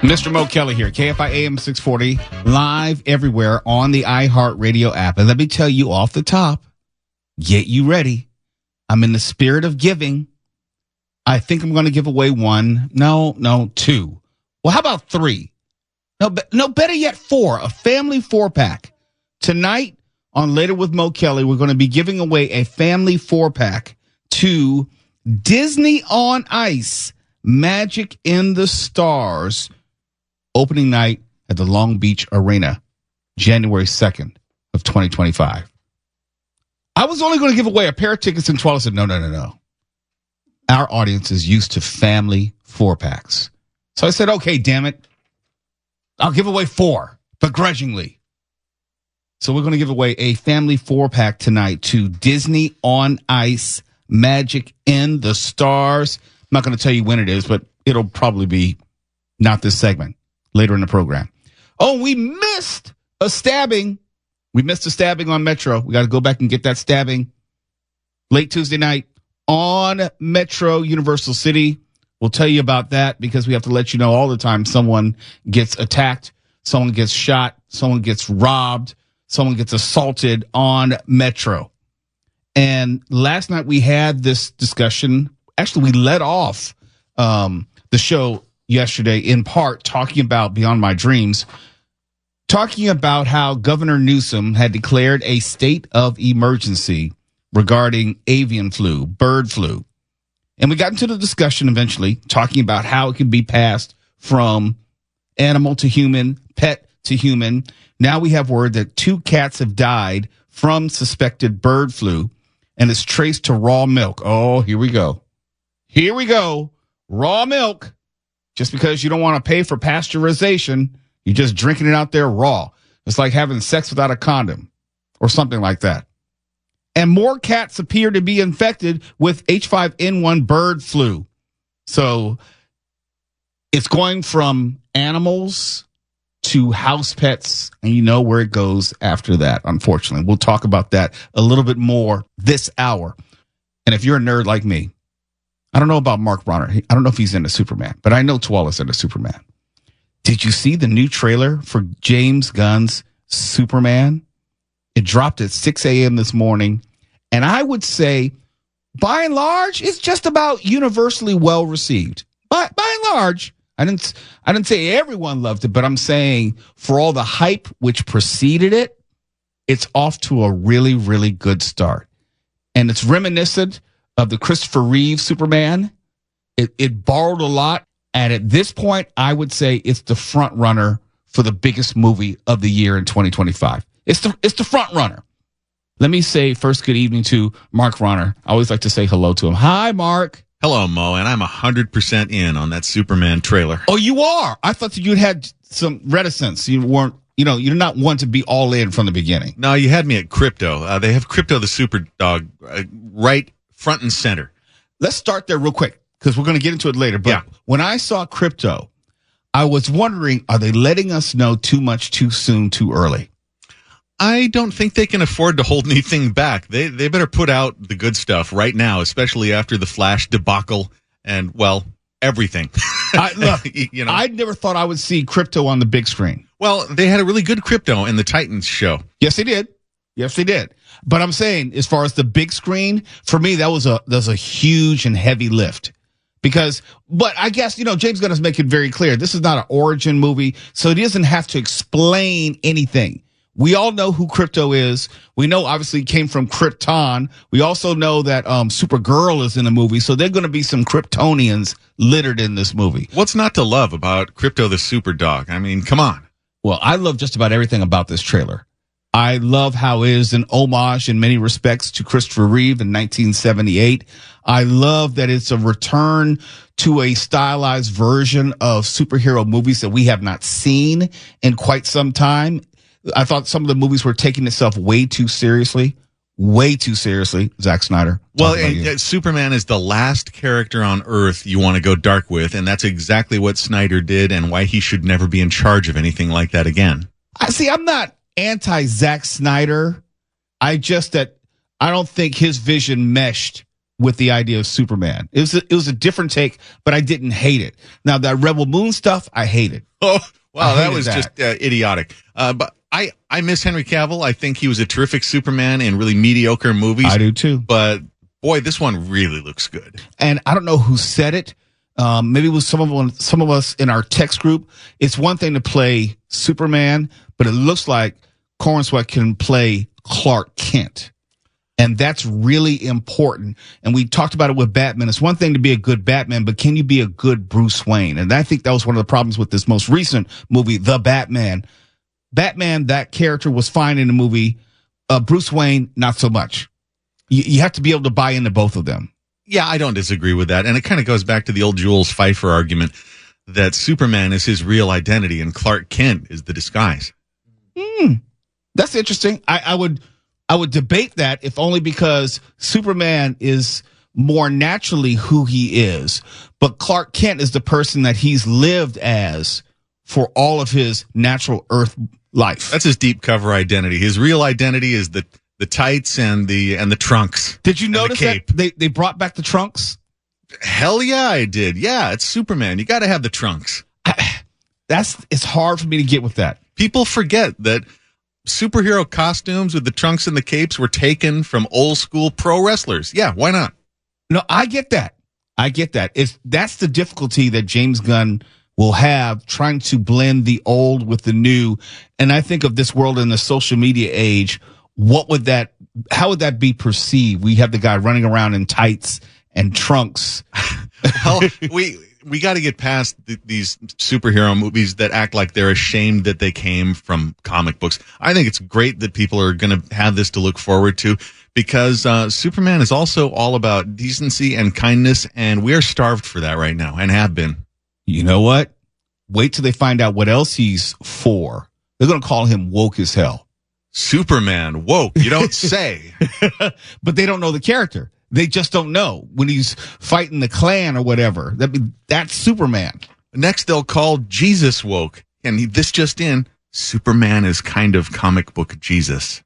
Mr. Mo Kelly here, KFI AM 640, live everywhere on the iHeartRadio app. And let me tell you off the top, get you ready. I'm in the spirit of giving. I think I'm going to give away one. No, two. Well, how about three? No, better yet, four. A family four-pack. Tonight on Later with Mo Kelly, we're going to be giving away a family four-pack to Disney on Ice, Magic in the Stars, opening night at the Long Beach Arena, January 2nd of 2025. I was only going to give away a pair of tickets, and Twala said, no. Our audience is used to family four-packs. So I said, okay, damn it. I'll give away four, begrudgingly. So we're going to give away a family four-pack tonight to Disney on Ice, Magic in the Stars. I'm not going to tell you when it is, but it'll probably be not this segment. Later in the program. Oh, we missed a stabbing. We missed a stabbing on Metro. We got to go back and get that stabbing late Tuesday night on Metro Universal City. We'll tell you about that because we have to let you know all the time someone gets attacked, someone gets shot, someone gets robbed, someone gets assaulted on Metro. And last night we had this discussion. Actually, we led off the show yesterday, in part, talking about Beyond My Dreams, talking about how Governor Newsom had declared a state of emergency regarding avian flu, bird flu. And we got into the discussion eventually, talking about how it can be passed from animal to human, pet to human. Now we have word that 2 cats have died from suspected bird flu, and it's traced to raw milk. Oh, here we go. Here we go. Raw milk. Just because you don't want to pay for pasteurization, you're just drinking it out there raw. It's like having sex without a condom or something like that. And more cats appear to be infected with H5N1 bird flu. So it's going from animals to house pets, and you know where it goes after that, unfortunately. We'll talk about that a little bit more this hour. And if you're a nerd like me, I don't know about Mark Bronner. I don't know if he's into Superman, but I know Twala's into Superman. Did you see the new trailer for James Gunn's Superman? It dropped at 6 a.m. this morning. And I would say, by and large, it's just about universally well received. By and large, I didn't say everyone loved it, but I'm saying for all the hype which preceded it, it's off to a really, really good start. And it's reminiscent of the Christopher Reeve Superman. It borrowed a lot. And at this point, I would say it's the front runner for the biggest movie of the year in 2025. It's the front runner. Let me say first good evening to Mark Bronner. I always like to say hello to him. Hi, Mark. Hello, Mo, and I'm 100% in on that Superman trailer. Oh, you are? I thought that you'd had some reticence. You weren't, you're not one to be all in from the beginning. No, you had me at Crypto. They have Crypto the Super Dog right front and center. Let's start there real quick because we're going to get into it later. But When I saw Crypto, I was wondering, are they letting us know too much too soon, too early? I don't think they can afford to hold anything back. They better put out the good stuff right now, especially after the Flash debacle and, well, everything. I never thought I would see Crypto on the big screen. Well, they had a really good Crypto in the Titans show. Yes, they did. But I'm saying, as far as the big screen, for me, that was a huge and heavy lift. But I guess, James Gunn is making it very clear. This is not an origin movie, so he doesn't have to explain anything. We all know who Crypto is. We know, obviously, he came from Krypton. We also know that Supergirl is in the movie, so there are going to be some Kryptonians littered in this movie. What's not to love about Crypto the Super Dog? I mean, come on. Well, I love just about everything about this trailer. I love how it is an homage in many respects to Christopher Reeve in 1978. I love that it's a return to a stylized version of superhero movies that we have not seen in quite some time. I thought some of the movies were taking itself way too seriously. Zack Snyder. Well, Superman is the last character on Earth you want to go dark with, and that's exactly what Snyder did and why he should never be in charge of anything like that again. I'm not anti-Zack Snyder. I don't think his vision meshed with the idea of Superman. It was a different take, but I didn't hate it. Now that Rebel Moon stuff, I hated. Oh, wow, that was just idiotic. But I miss Henry Cavill. I think he was a terrific Superman in really mediocre movies. I do too. But boy, this one really looks good. And I don't know who said it. Maybe it was some of us in our text group. It's one thing to play Superman, but it looks like Cornswet can play Clark Kent. And that's really important. And we talked about it with Batman. It's one thing to be a good Batman, but can you be a good Bruce Wayne? And I think that was one of the problems with this most recent movie, The Batman. Batman, that character was fine in the movie. Bruce Wayne, not so much. You have to be able to buy into both of them. Yeah, I don't disagree with that. And it kind of goes back to the old Jules Pfeiffer argument that Superman is his real identity and Clark Kent is the disguise. That's interesting. I would debate that, if only because Superman is more naturally who he is, but Clark Kent is the person that he's lived as for all of his natural Earth life. That's his deep cover identity. His real identity is the tights and the trunks. Did you notice that they brought back the trunks? Hell yeah, I did. Yeah, it's Superman. You got to have the trunks. It's hard for me to get with that. People Forget that superhero costumes with the trunks and the capes were taken from old school pro wrestlers. Yeah, why not? No, I get that. That's the difficulty that James Gunn will have trying to blend the old with the new. And I think of this world in the social media age. How would that be perceived? We have the guy running around in tights and trunks. Well, we got to get past these superhero movies that act like they're ashamed that they came from comic books. I think it's great that people are going to have this to look forward to, because Superman is also all about decency and kindness, and we are starved for that right now and have been. You know what? Wait till they find out what else he's for. They're going to call him woke as hell. Superman, woke, you don't say. But they don't know the character. They just don't know when he's fighting the Klan or whatever. That's Superman. Next, they'll call Jesus woke. And this just in, Superman is kind of comic book Jesus.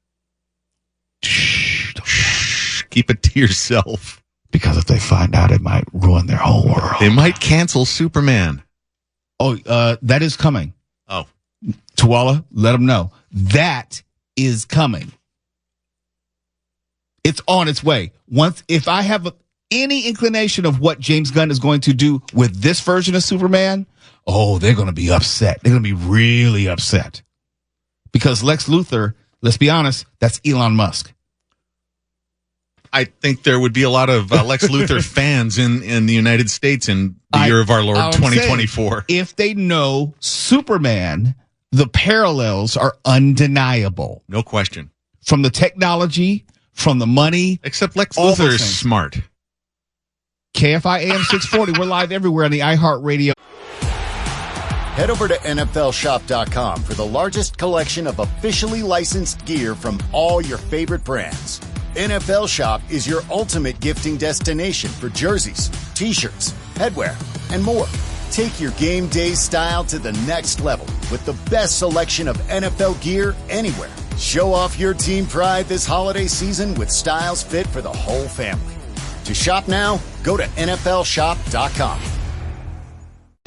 Shh, keep it to yourself. Because if they find out, it might ruin their whole world. They might cancel Superman. Oh, that is coming. Oh. Tuwala, let them know. That is coming. It's on its way. If I have any inclination of what James Gunn is going to do with this version of Superman, they're going to be upset. They're going to be really upset. Because Lex Luthor, let's be honest, that's Elon Musk. I think there would be a lot of Lex Luthor fans in the United States in the year of our Lord 2024. If they know Superman, the parallels are undeniable. No question. From the technology, from the money. Except Lex Luthor is smart. KFI AM 640. We're live everywhere on the iHeartRadio. Head over to NFLshop.com for the largest collection of officially licensed gear from all your favorite brands. NFL Shop is your ultimate gifting destination for jerseys, t-shirts, headwear, and more. Take your game day style to the next level with the best selection of NFL gear anywhere. Show off your team pride this holiday season with styles fit for the whole family. To shop now, go to NFLshop.com.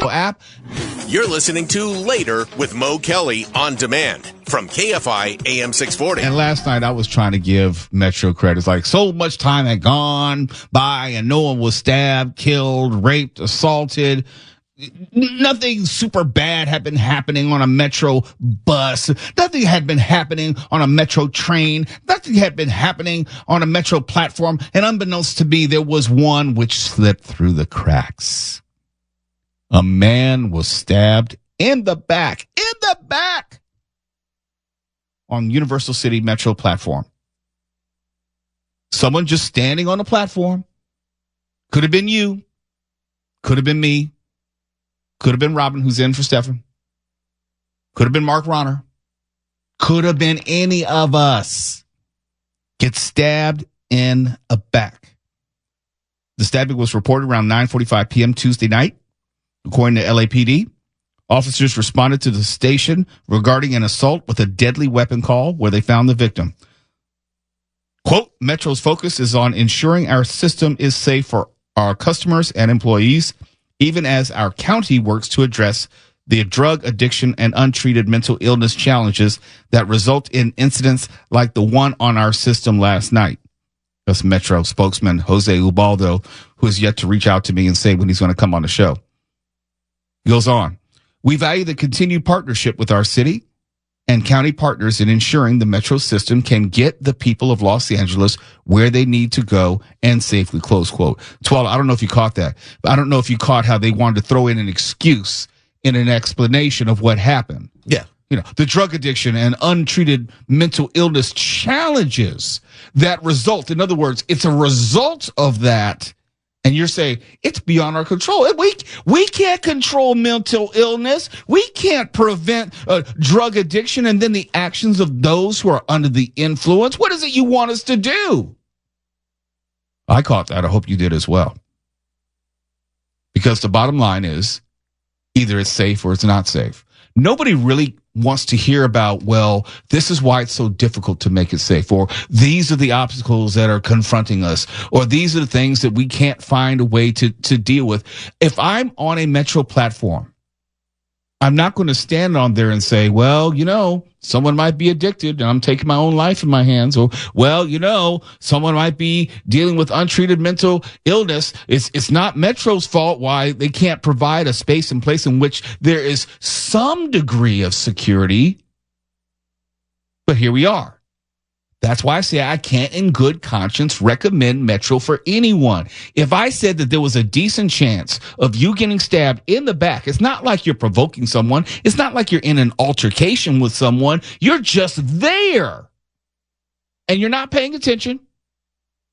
App. You're listening to Later with Mo Kelly on demand from KFI AM 640. And last night I was trying to give Metro credit. It's like so much time had gone by and no one was stabbed, killed, raped, assaulted. Nothing super bad had been happening on a Metro bus. Nothing had been happening on a Metro train. Nothing had been happening on a Metro platform. And unbeknownst to me, there was one which slipped through the cracks. A man was stabbed in the back on Universal City Metro platform. Someone just standing on the platform. Could have been you. Could have been me. Could have been Robin, who's in for Stefan. Could have been Mark Ronner. Could have been any of us. Get stabbed in a back. The stabbing was reported around 9:45 p.m. Tuesday night. According to LAPD, officers responded to the station regarding an assault with a deadly weapon call where they found the victim. Quote, Metro's focus is on ensuring our system is safe for our customers and employees, even as our county works to address the drug addiction and untreated mental illness challenges that result in incidents like the one on our system last night. That's Metro spokesman Jose Ubaldo, who has yet to reach out to me and say when he's going to come on the show. He goes on, we value the continued partnership with our city and county partners in ensuring the Metro system can get the people of Los Angeles where they need to go and safely, close quote. Twala, I don't know if you caught that, but I don't know if you caught how they wanted to throw in an excuse in an explanation of what happened. Yeah. You know, the drug addiction and untreated mental illness challenges that result. In other words, it's a result of that. And you're saying it's beyond our control. We can't control mental illness. We can't prevent drug addiction and then the actions of those who are under the influence. What is it you want us to do? I caught that. I hope you did as well. Because the bottom line is either it's safe or it's not safe. Nobody really wants to hear about, well, this is why it's so difficult to make it safe, or these are the obstacles that are confronting us, or these are the things that we can't find a way to deal with. If I'm on a Metro platform, I'm not going to stand on there and say, well, you know, someone might be addicted and I'm taking my own life in my hands. Or, well, you know, someone might be dealing with untreated mental illness. It's not Metro's fault why they can't provide a space and place in which there is some degree of security. But here we are. That's why I say I can't in good conscience recommend Metro for anyone. If I said that there was a decent chance of you getting stabbed in the back, it's not like you're provoking someone. It's not like you're in an altercation with someone. You're just there. And you're not paying attention.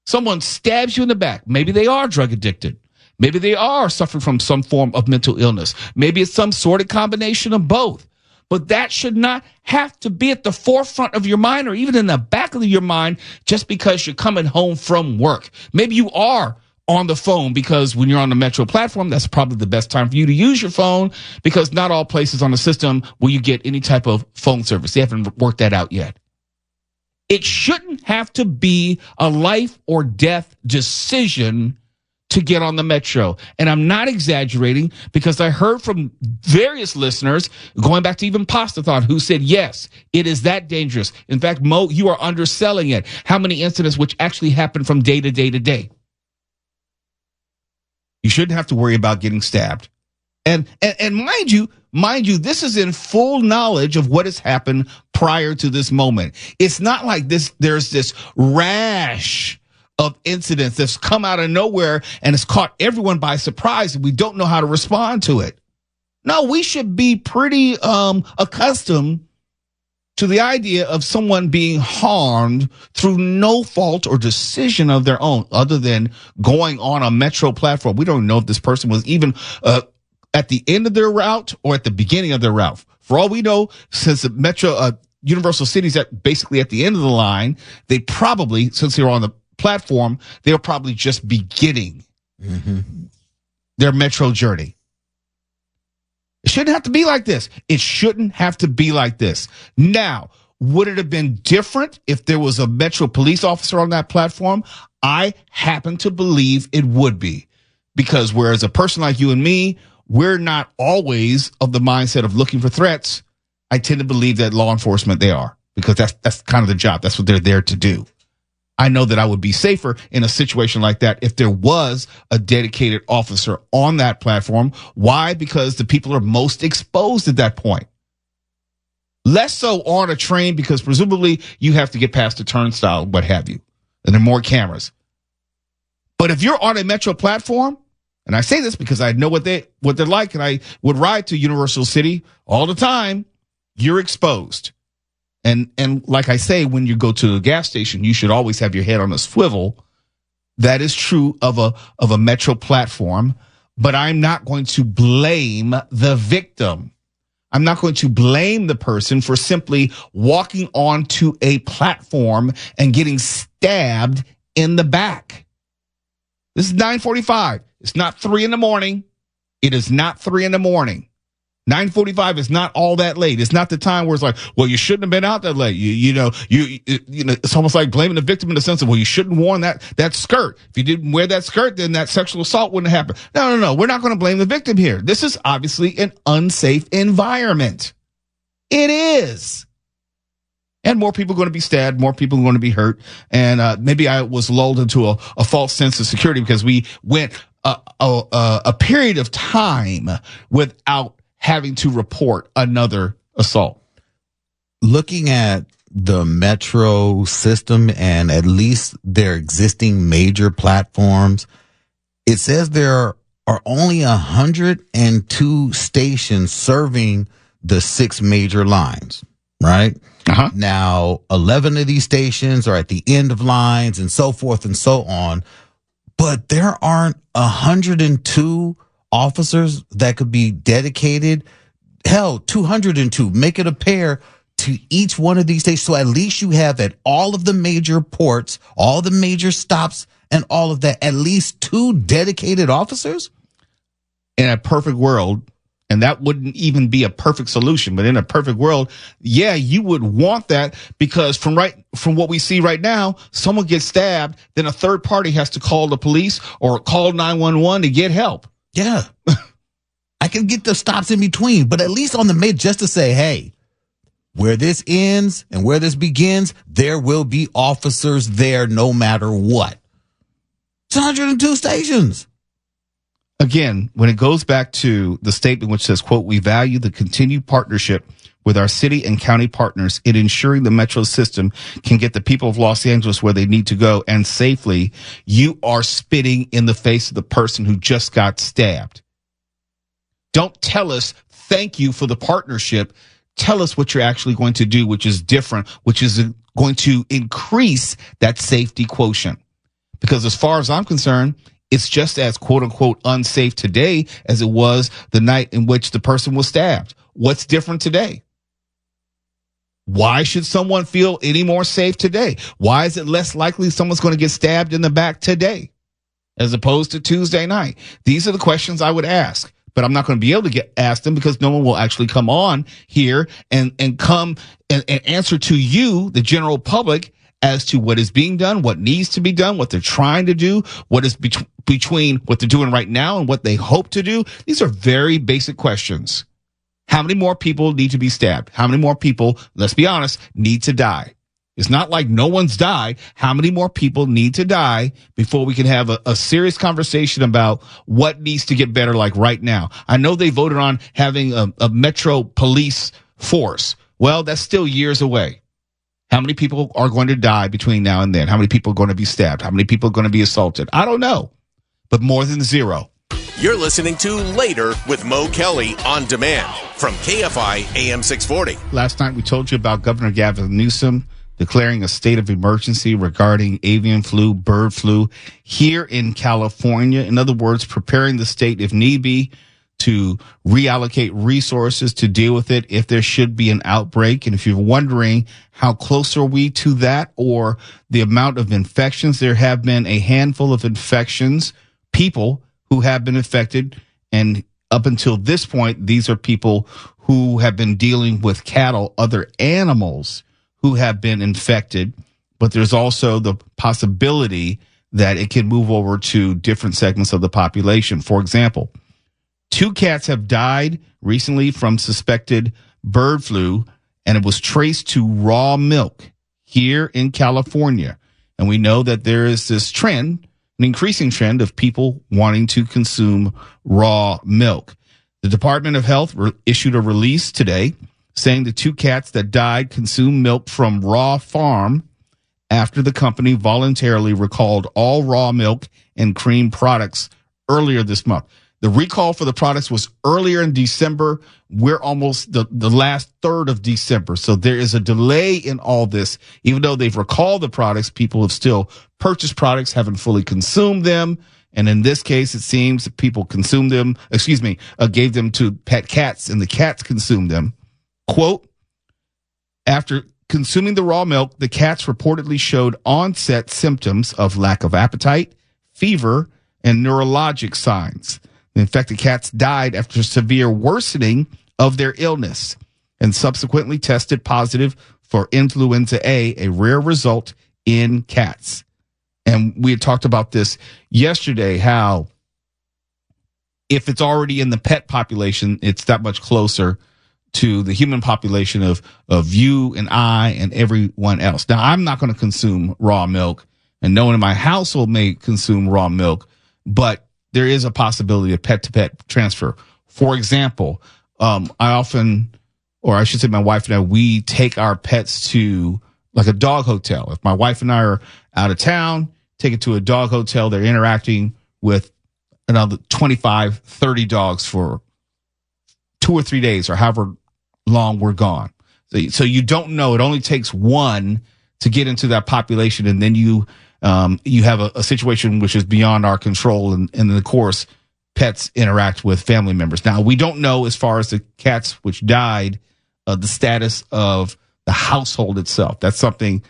Someone stabs you in the back. Maybe they are drug addicted. Maybe they are suffering from some form of mental illness. Maybe it's some sort of combination of both. But that should not have to be at the forefront of your mind or even in the back of your mind just because you're coming home from work. Maybe you are on the phone because when you're on the Metro platform, that's probably the best time for you to use your phone because not all places on the system will you get any type of phone service. They haven't worked that out yet. It shouldn't have to be a life or death decision to get on the Metro. And I'm not exaggerating because I heard from various listeners, going back to even Pastathon, who said, yes, it is that dangerous. In fact, Mo, you are underselling it. How many incidents which actually happen from day to day to day? You shouldn't have to worry about getting stabbed. And mind you, this is in full knowledge of what has happened prior to this moment. It's not like there's this rash of incidents that's come out of nowhere and it's caught everyone by surprise and we don't know how to respond to it. No, we should be pretty accustomed to the idea of someone being harmed through no fault or decision of their own other than going on a Metro platform. We don't know if this person was even at the end of their route or at the beginning of their route. For all we know, since the Metro Universal City's basically at the end of the line, they probably, since they're on the platform, they're probably just beginning their Metro journey. It shouldn't have to be like this. It shouldn't have to be like this. Now, would it have been different if there was a Metro police officer on that platform? I happen to believe it would be. Because whereas a person like you and me, we're not always of the mindset of looking for threats, I tend to believe that law enforcement, they are. Because that's kind of the job. That's what they're there to do. I know that I would be safer in a situation like that if there was a dedicated officer on that platform. Why? Because the people are most exposed at that point. Less so on a train because presumably you have to get past the turnstile, what have you. And there are more cameras. But if you're on a Metro platform, and I say this because I know what they're like, and I would ride to Universal City all the time, you're exposed. And like I say, when you go to a gas station, you should always have your head on a swivel. That is true of a Metro platform, but I'm not going to blame the victim. I'm not going to blame the person for simply walking onto a platform and getting stabbed in the back. This is 9:45. It's not 3 a.m. It is not 3 a.m. 9:45 is not all that late. It's not the time where it's like, well, you shouldn't have been out that late. You know, it's almost like blaming the victim in the sense of, well, you shouldn't have worn that skirt. If you didn't wear that skirt, then that sexual assault wouldn't happen. No. We're not going to blame the victim here. This is obviously an unsafe environment. It is. And more people are going to be stabbed, more people are going to be hurt. And maybe I was lulled into a false sense of security because we went a period of time without having to report another assault. Looking at the metro system and at least their existing major platforms, it says there are only 102 stations serving the 6 major lines, right? Uh-huh. Now, 11 of these stations are at the end of lines and so forth and so on, but there aren't 102 officers that could be dedicated. Hell, 202. Make it a pair to each one of these stations. So at least you have at all of the major ports, all the major stops, and all of that, at least 2 dedicated officers? In a perfect world, and that wouldn't even be a perfect solution, but in a perfect world, yeah, you would want that, because from what we see right now, someone gets stabbed, then a third party has to call the police or call 911 to get help. Yeah. I can get the stops in between, but at least on the mid, just to say, hey, where this ends and where this begins, there will be officers there no matter what. It's 102 stations. Again, when it goes back to the statement which says, quote, we value the continued partnership with our city and county partners in ensuring the metro system can get the people of Los Angeles where they need to go and safely, you are spitting in the face of the person who just got stabbed. Don't tell us thank you for the partnership. Tell us what you're actually going to do, which is different, which is going to increase that safety quotient. Because as far as I'm concerned, it's just as quote unquote unsafe today as it was the night in which the person was stabbed. What's different today? Why should someone feel any more safe today? Why is it less likely someone's going to get stabbed in the back today as opposed to Tuesday night? These are the questions I would ask, but I'm not going to be able to ask them because no one will actually come on here and come and answer to you, the general public, as to what is being done, what needs to be done, what they're trying to do, what is between what they're doing right now and what they hope to do. These are very basic questions. How many more people need to be stabbed? How many more people, let's be honest, need to die? It's not like no one's died. How many more people need to die before we can have a serious conversation about what needs to get better like right now? I know they voted on having a metro police force. Well, that's still years away. How many people are going to die between now and then? How many people are going to be stabbed? How many people are going to be assaulted? I don't know, but more than 0. You're listening to Later with Mo Kelly on demand from KFI AM 640. Last night we told you about Governor Gavin Newsom declaring a state of emergency regarding avian flu, bird flu here in California. In other words, preparing the state, if need be, to reallocate resources to deal with it if there should be an outbreak. And if you're wondering how close are we to that or the amount of infections, there have been a handful of infections, people who have been infected. And up until this point, these are people who have been dealing with cattle, other animals who have been infected. But there's also the possibility that it can move over to different segments of the population. For example, 2 cats have died recently from suspected bird flu, and it was traced to raw milk here in California. And we know that there is this trend, an increasing trend of people wanting to consume raw milk. The Department of Health issued a release today saying the 2 cats that died consumed milk from Raw Farm after the company voluntarily recalled all raw milk and cream products earlier this month. The recall for the products was earlier in December. We're almost the last third of December. So there is a delay in all this. Even though they've recalled the products, people have still purchased products, haven't fully consumed them. And in this case, it seems that people consumed them, gave them to pet cats, and the cats consumed them. Quote, after consuming the raw milk, the cats reportedly showed onset symptoms of lack of appetite, fever, and neurologic signs. The infected cats died after severe worsening of their illness and subsequently tested positive for influenza A rare result in cats. And we had talked about this yesterday, how if it's already in the pet population, it's that much closer to the human population of you and I and everyone else. Now, I'm not going to consume raw milk, and no one in my household may consume raw milk, but there is a possibility of pet-to-pet transfer. For example, I often, or I should say my wife and I, we take our pets to like a dog hotel. If my wife and I are out of town, take it to a dog hotel, they're interacting with another 25, 30 dogs for 2 or 3 days or however long we're gone. So you don't know. It only takes one to get into that population, and then you have a situation which is beyond our control, and then of course pets interact with family members. Now, we don't know, as far as the cats which died, the status of the household itself. That's something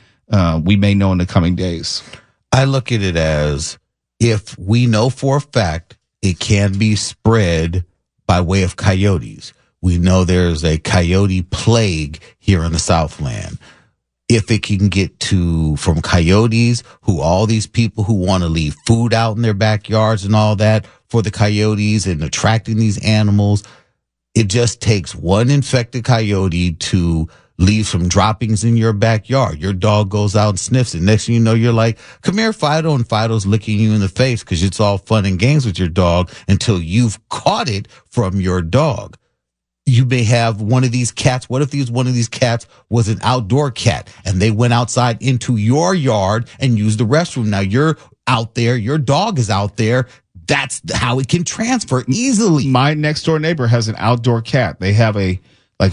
we may know in the coming days. I look at it as, if we know for a fact it can be spread by way of coyotes. We know there's a coyote plague here in the Southland. If it can get from coyotes, who all these people who want to leave food out in their backyards and all that for the coyotes and attracting these animals, it just takes one infected coyote to leave some droppings in your backyard. Your dog goes out and sniffs it. Next thing you know, you're like, come here, Fido, and Fido's licking you in the face because it's all fun and games with your dog until you've caught it from your dog. You may have one of these cats. What if one of these cats was an outdoor cat and they went outside into your yard and used the restroom? Now you're out there, your dog is out there. That's how it can transfer easily. My next door neighbor has an outdoor cat. They have you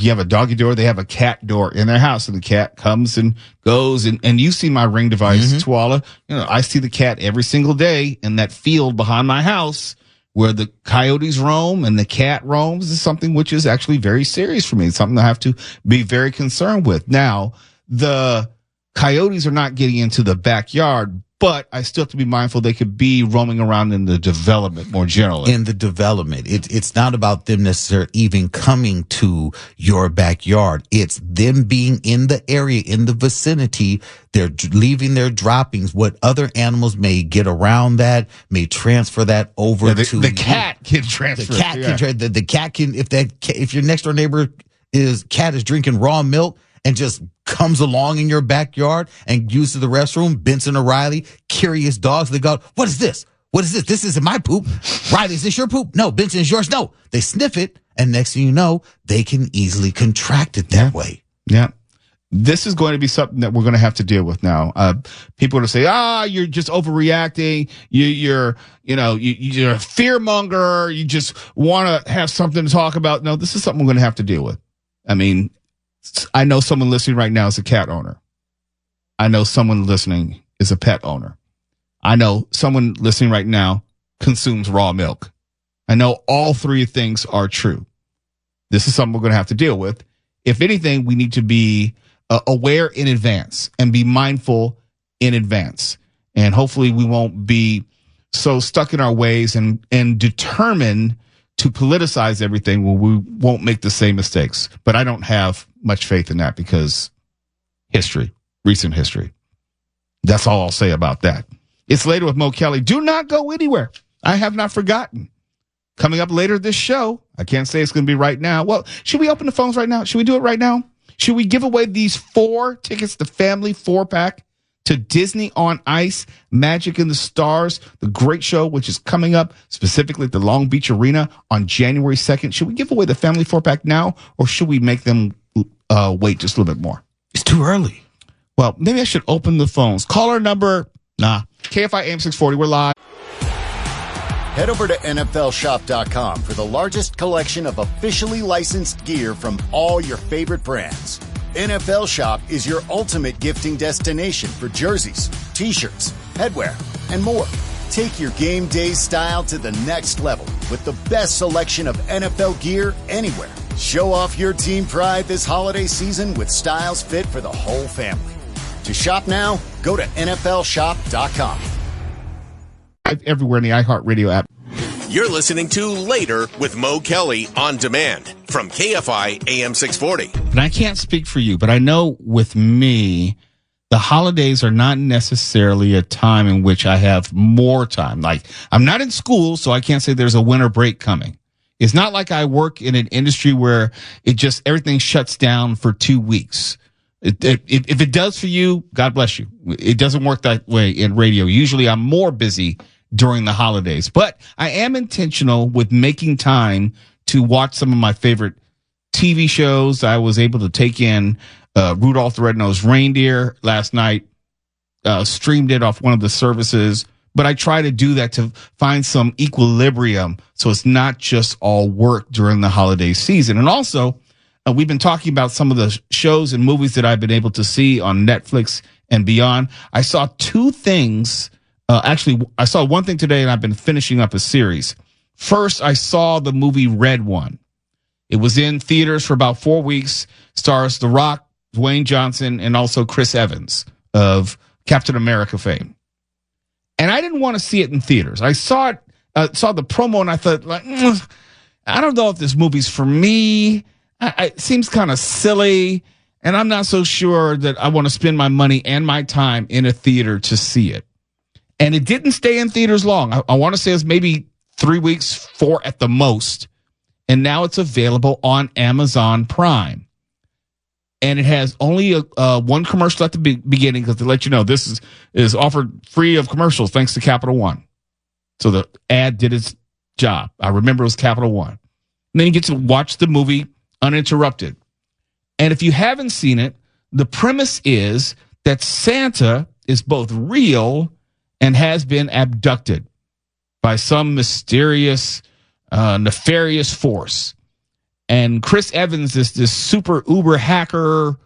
have a doggy door, they have a cat door in their house, and the cat comes and goes. And you see my Ring device, Twala. I see the cat every single day in that field behind my house where the coyotes roam and the cat roams. Is something which is actually very serious for me. It's something I have to be very concerned with. Now, the coyotes are not getting into the backyard, but I still have to be mindful they could be roaming around in the development more generally. In the development. It's not about them necessarily even coming to your backyard. It's them being in the area, in the vicinity. They're leaving their droppings. What other animals may get around that, may transfer that over to the cat can transfer. The cat can, if your next door neighbor cat is drinking raw milk and just comes along in your backyard and uses the restroom, Benson or Riley, curious dogs, they go, what is this? What is this? This isn't my poop. Riley, is this your poop? No. Benson, is yours? No. They sniff it, and next thing you know, they can easily contract it that way. Yeah. This is going to be something that we're going to have to deal with now. People are going to say, you're just overreacting. You're a fear monger. You just want to have something to talk about. No, this is something we're going to have to deal with. I mean, I know someone listening right now is a cat owner. I know someone listening is a pet owner. I know someone listening right now consumes raw milk. I know all three things are true. This is something we're going to have to deal with. If anything, we need to be aware in advance and be mindful in advance. And hopefully we won't be so stuck in our ways and determined to politicize everything where we won't make the same mistakes. But I don't have much faith in that because recent history. That's all I'll say about that. It's Later with Mo Kelly. Do not go anywhere. I have not forgotten. Coming up later this show, I can't say it's going to be right now. Well, should we open the phones right now? Should we do it right now? Should we give away these 4 tickets, the family 4-pack to Disney on Ice, Magic in the Stars, the great show, which is coming up specifically at the Long Beach Arena on January 2nd. Should we give away the family 4-pack now, or should we make them wait just a little bit more? It's too early. Well, maybe I should open the phones. Caller number, KFI AM 640. We're live. Head over to NFLShop.com for the largest collection of officially licensed gear from all your favorite brands. NFL Shop is your ultimate gifting destination for jerseys, t-shirts, headwear, and more. Take your game day style to the next level with the best selection of NFL gear anywhere. Show off your team pride this holiday season with styles fit for the whole family. To shop now, go to NFLShop.com. Everywhere in the iHeartRadio app. You're listening to Later with Mo Kelly on demand from KFI AM 640. And I can't speak for you, but I know with me, the holidays are not necessarily a time in which I have more time. Like, I'm not in school, so I can't say there's a winter break coming. It's not like I work in an industry where everything shuts down for 2 weeks. If it does for you, God bless you. It doesn't work that way in radio. Usually I'm more busy during the holidays, but I am intentional with making time to watch some of my favorite TV shows. I was able to take in Rudolph the Red-Nosed Reindeer last night, streamed it off one of the services, but I try to do that to find some equilibrium so it's not just all work during the holiday season. And also, we've been talking about some of the shows and movies that I've been able to see on Netflix and beyond. I saw two things. Actually, I saw one thing today, and I've been finishing up a series. First, I saw the movie Red One. It was in theaters for about 4 weeks, stars The Rock, Dwayne Johnson, and also Chris Evans of Captain America fame. And I didn't want to see it in theaters. I saw it, saw the promo, and I thought, I don't know if this movie's for me. It seems kind of silly, and I'm not so sure that I want to spend my money and my time in a theater to see it. And it didn't stay in theaters long. I want to say it's maybe 3 weeks, 4 at the most. And now it's available on Amazon Prime. And it has only one commercial at the beginning because they let you know this is offered free of commercials thanks to Capital One. So the ad did its job. I remember it was Capital One. And then you get to watch the movie uninterrupted. And if you haven't seen it, the premise is that Santa is both real and has been abducted by some mysterious, nefarious force. And Chris Evans is this super uber hacker,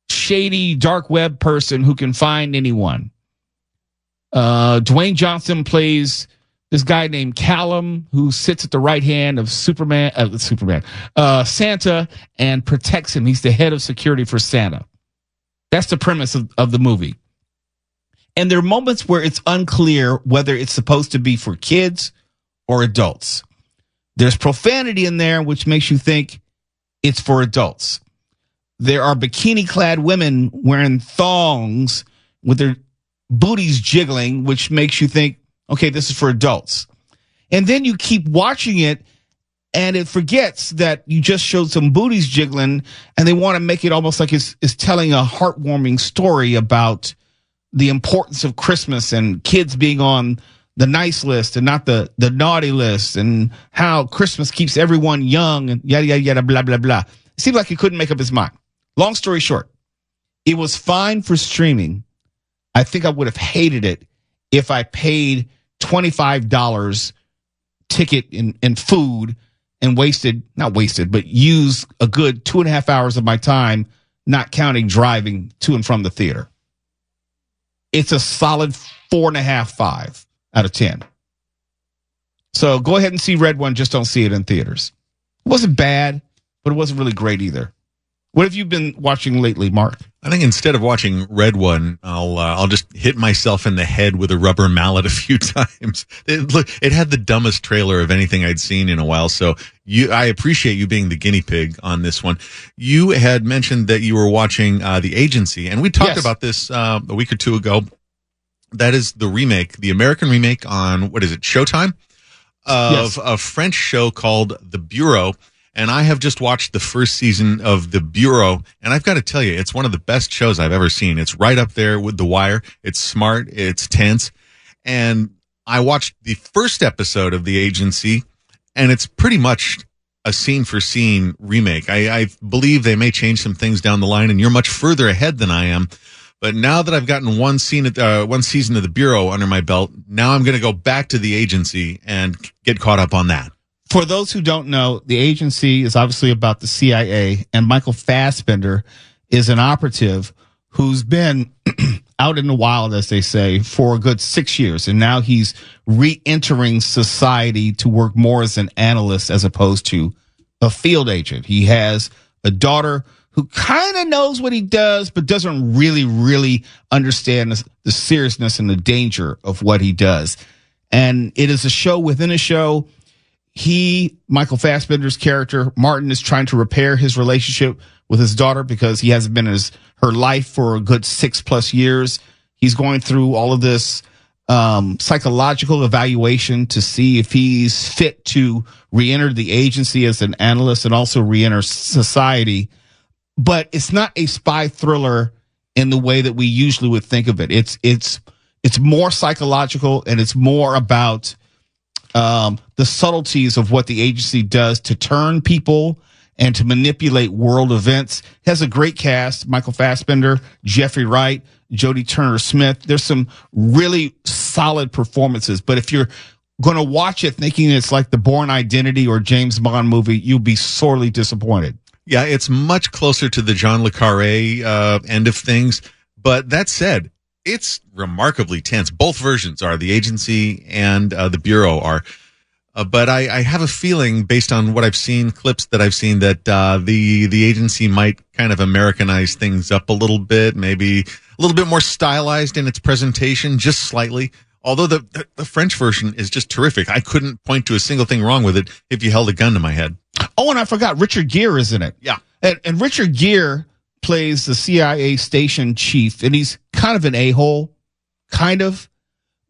shady dark web person who can find anyone. Dwayne Johnson plays this guy named Callum, who sits at the right hand of Santa, and protects him. He's the head of security for Santa. That's the premise of the movie. And there are moments where it's unclear whether it's supposed to be for kids or adults. There's profanity in there, which makes you think it's for adults. There are bikini-clad women wearing thongs with their booties jiggling, which makes you think, okay, this is for adults. And then you keep watching it, and it forgets that you just showed some booties jiggling, and they want to make it almost like it's telling a heartwarming story about the importance of Christmas and kids being on the nice list and not the naughty list, and how Christmas keeps everyone young and yada, yada, yada, blah, blah, blah. It seemed like he couldn't make up his mind. Long story short, it was fine for streaming. I think I would have hated it if I paid $25 ticket in food and used a good 2.5 hours of my time, not counting driving to and from the theater. It's a solid 4.5, 5 out of 10. So go ahead and see Red One. Just don't see it in theaters. It wasn't bad, but it wasn't really great either. What have you been watching lately, Mark? I think instead of watching Red One, I'll just hit myself in the head with a rubber mallet a few times. It had the dumbest trailer of anything I'd seen in a while. So I appreciate you being the guinea pig on this one. You had mentioned that you were watching The Agency, and we talked about this a week or two ago. That is the remake, the American remake on, what is it, Showtime? Of a French show called The Bureau. And I have just watched the first season of The Bureau, and I've got to tell you, it's one of the best shows I've ever seen. It's right up there with The Wire. It's smart. It's tense. And I watched the first episode of The Agency, and it's pretty much a scene-for-scene remake. I believe they may change some things down the line, and you're much further ahead than I am. But now that I've gotten one season of The Bureau under my belt, now I'm going to go back to The Agency and get caught up on that. For those who don't know, The Agency is obviously about the CIA, and Michael Fassbender is an operative who's been out in the wild, as they say, for a good 6 years. And now he's re-entering society to work more as an analyst as opposed to a field agent. He has a daughter who kind of knows what he does, but doesn't really understand the seriousness and the danger of what he does. And it is a show within a show. Michael Fassbender's character, Martin, is trying to repair his relationship with his daughter because he hasn't been in her life for a good 6+ years. He's going through all of this psychological evaluation to see if he's fit to re-enter the agency as an analyst and also re-enter society. But it's not a spy thriller in the way that we usually would think of it. It's more psychological, and it's more about the subtleties of what the agency does to turn people and to manipulate world events. It has a great cast: Michael Fassbender, Jeffrey Wright, Jodie Turner-Smith. There's some really solid performances. But if you're going to watch it thinking it's like the Bourne Identity or James Bond movie, you'll be sorely disappointed. Yeah, it's much closer to the John le Carré end of things. But that said, it's remarkably tense. Both versions are. The agency and the Bureau are. But I have a feeling, based on what I've seen, clips that I've seen, that the agency might kind of Americanize things up a little bit, maybe a little bit more stylized in its presentation, just slightly. Although the French version is just terrific. I couldn't point to a single thing wrong with it if you held a gun to my head. Oh, and I forgot, Richard Gere is in it. Yeah. And Richard Gere plays the CIA station chief, and he's kind of an a-hole, kind of.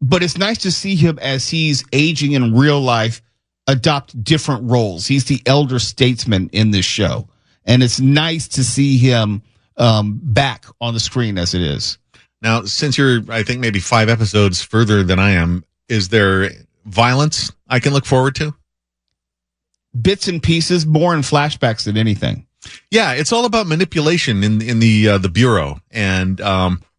But it's nice to see him, as he's aging in real life, adopt different roles. He's the elder statesman in this show. And it's nice to see him back on the screen as it is. Now, since you're, I think, maybe 5 episodes further than I am, is there violence I can look forward to? Bits and pieces, more in flashbacks than anything. Yeah, it's all about manipulation in the Bureau. And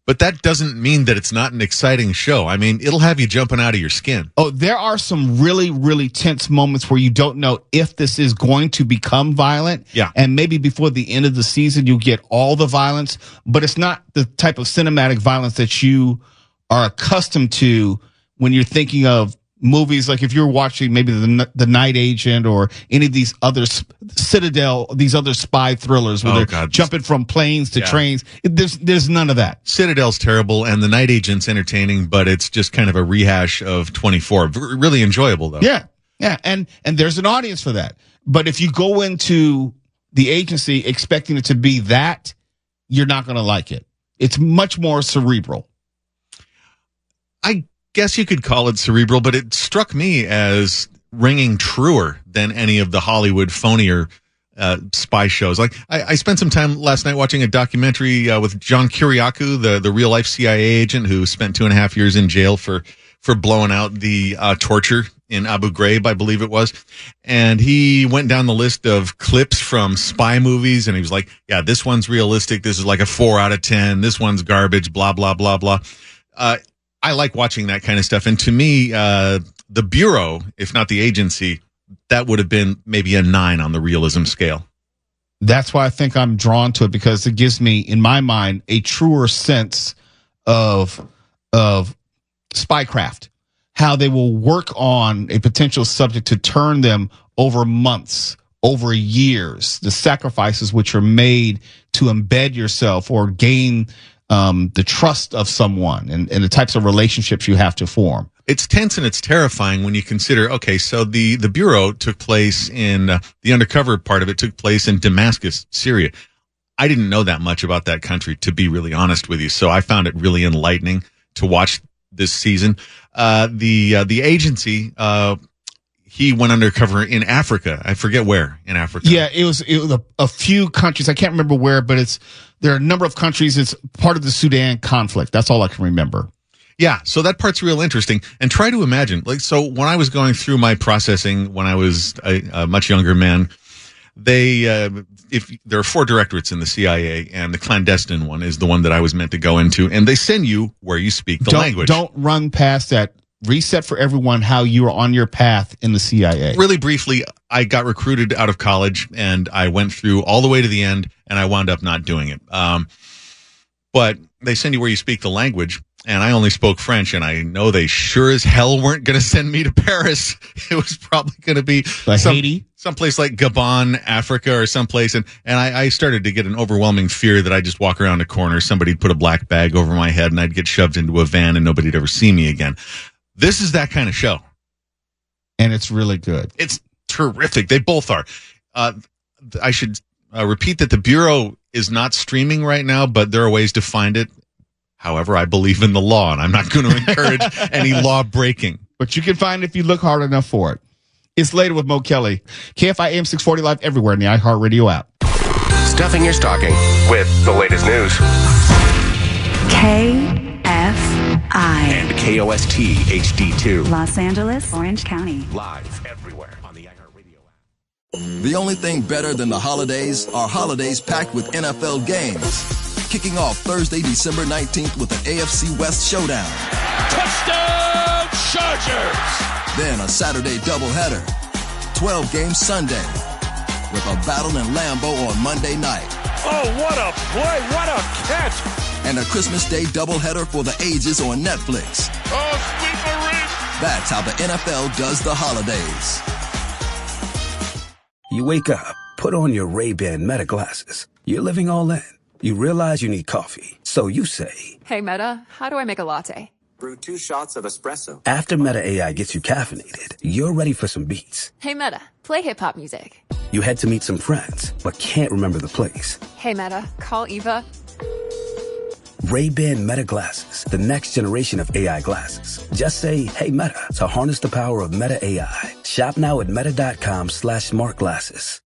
but that doesn't mean that it's not an exciting show. I mean, it'll have you jumping out of your skin. Oh, there are some really, really tense moments where you don't know if this is going to become violent. Yeah. And maybe before the end of the season, you'll get all the violence. But it's not the type of cinematic violence that you are accustomed to when you're thinking of movies. Like if you're watching maybe the Night Agent or any of these other Citadel, these other spy thrillers where they're jumping from planes to trains. There's none of that. Citadel's terrible, and the Night Agent's entertaining, but it's just kind of a rehash of 24. Really enjoyable, though. Yeah. And there's an audience for that. But if you go into the agency expecting it to be that, you're not going to like it. It's much more cerebral. I guess you could call it cerebral, but it struck me as ringing truer than any of the Hollywood phonier spy shows. Like I spent some time last night watching a documentary with John Kiriakou, the real life CIA agent who spent 2.5 years in jail for blowing out the torture in Abu Ghraib, I believe it was. And he went down the list of clips from spy movies, and he was like, yeah, this one's realistic. This is like a 4 out of 10. This one's garbage, blah, blah, blah, blah. I like watching that kind of stuff. And to me, the Bureau, if not the agency, that would have been maybe a 9 on the realism scale. That's why I think I'm drawn to it, because it gives me, in my mind, a truer sense of spycraft, how they will work on a potential subject to turn them over months, over years, the sacrifices which are made to embed yourself or gain the trust of someone and the types of relationships you have to form. It's tense and it's terrifying when you consider, okay, so the Bureau took place in, the undercover part of it took place in Damascus, Syria. I didn't know that much about that country, to be really honest with you, so I found it really enlightening to watch this season. The agency, he went undercover in Africa. I forget where in Africa. Yeah, it was a few countries. I can't remember where, but there are a number of countries. It's part of the Sudan conflict. That's all I can remember. Yeah, so that part's real interesting. And try to imagine, so when I was going through my processing when I was a much younger man, if there are 4 directorates in the CIA, and the clandestine one is the one that I was meant to go into, and they send you where you speak the language. Don't run past that. Reset for everyone how you are on your path in the CIA. Really briefly, I got recruited out of college, and I went through all the way to the end, and I wound up not doing it. But they send you where you speak the language, and I only spoke French, and I know they sure as hell weren't going to send me to Paris. It was probably going to be Haiti, someplace like Gabon, Africa, or someplace. And I started to get an overwhelming fear that I'd just walk around a corner, somebody'd put a black bag over my head, and I'd get shoved into a van, and nobody'd ever see me again. This is that kind of show. And it's really good. It's terrific. They both are. I should repeat that the Bureau is not streaming right now, but there are ways to find it. However, I believe in the law, and I'm not going to encourage any law breaking. But you can find it if you look hard enough for it. It's Later with Mo Kelly. KFI AM 640 live everywhere in the iHeartRadio app. Stuffing your stocking with the latest news. KFI And KOST HD2. Los Angeles, Orange County. Live everywhere on the iHeartRadio app. The only thing better than the holidays are holidays packed with NFL games. Kicking off Thursday, December 19th with an AFC West showdown. Touchdown Chargers! Then a Saturday doubleheader. 12 games Sunday with a battle in Lambeau on Monday night. Oh, what a play! What a catch! And a Christmas Day doubleheader for the ages on Netflix. Oh, sweet Marie! That's how the NFL does the holidays. You wake up, put on your Ray-Ban Meta glasses. You're living all in. You realize you need coffee. So you say, "Hey, Meta, how do I make a latte?" Brew 2 shots of espresso. After Meta AI gets you caffeinated, you're ready for some beats. Hey, Meta, play hip-hop music. You head to meet some friends, but can't remember the place. Hey, Meta, call Eva. Ray-Ban Meta glasses, the next generation of AI glasses. Just say, "Hey, Meta," to harness the power of Meta AI. Shop now at meta.com/smartglasses.